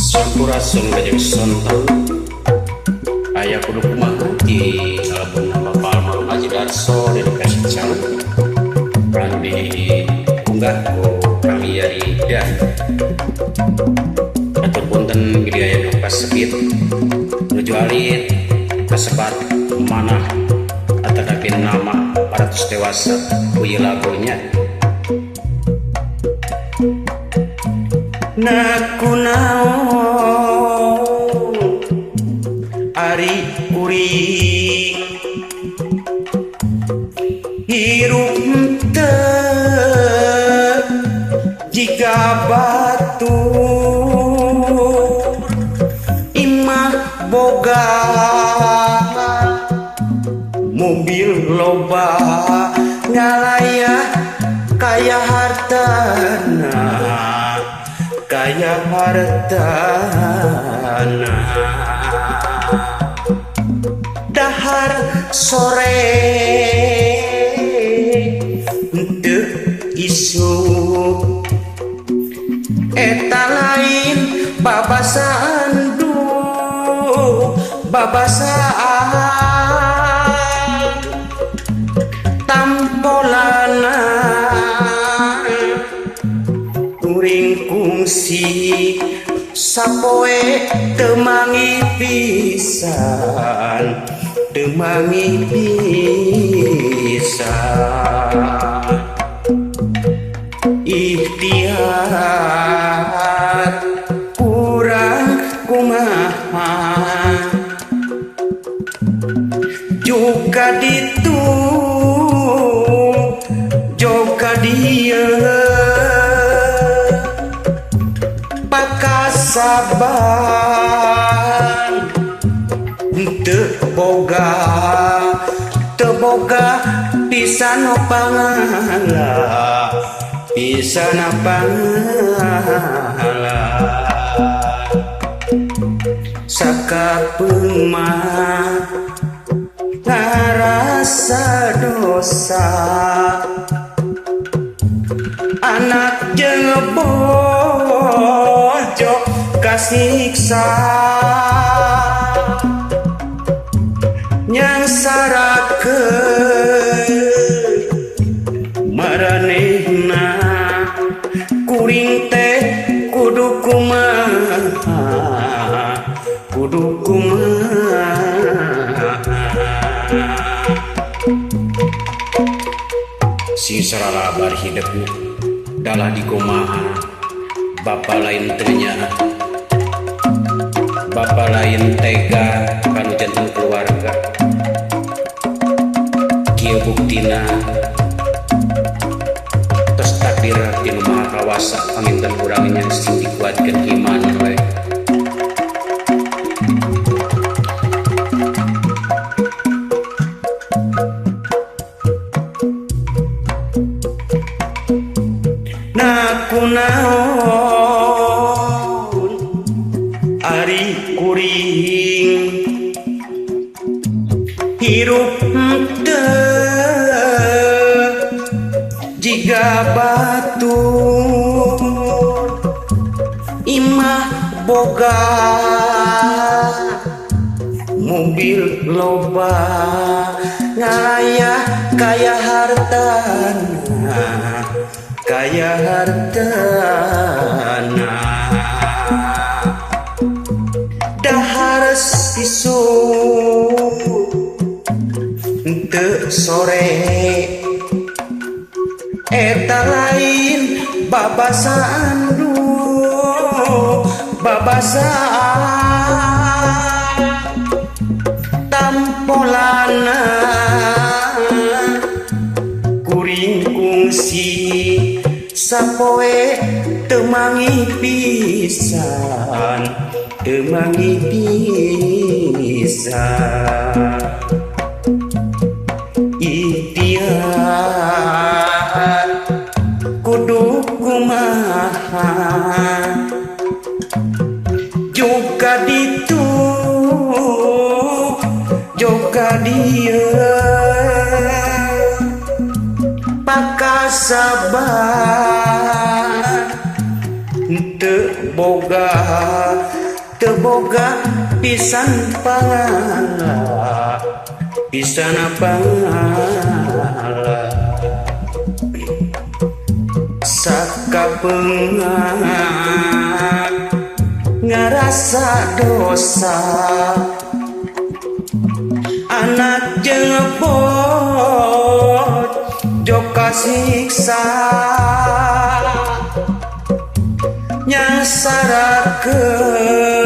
Sampurasun kajeng sonten aya kudu kumaha di album Bapak Almarhum Haji Darso dedikasi calon peran diunggah ku kami Yari dan atur punten giliaya nu kasebit nuju alit kasebat manah atadapin nama paratus dewasa kuyi lagunya naku naon ari kuring hirup teu jika batu imah boga mobil loba ngalayah kaya hartana kaya hartana dahar sore teu isu eta lain babasaan babasaan tampolana kuring kungsi sapoe temangi pisan ikhtiar kurang kumaha juga ditu juga dia pakasaban teu boga pisan pangala sakapeung mah ngarasa dosa anak jeung bojo kasiksa nyangsarakeun maranehna kuring teh kudu kumaha sing sarala bar hidupna dalah dikumaha bapa lain teunya bapa lain tega kanu janten keluarga kieu buktina tos takdir tinu maha kawasa paminten urang nya sing dikuatkeun iman we naku naon ari kuring hirup teu jiga batu imah boga mobil loba ngayah kaya hartana kaya hartana dahar isu teu sore eta lain babasaan tampolana kuring kungsi sapoe temangi pisan ikhtiar kudu kumaha juga ditu juga dia pakasaban teu boga teboga pisan pangala pisan pangala sakapeungan ngarasa dosa anak jebot joka siksa nyasarakeun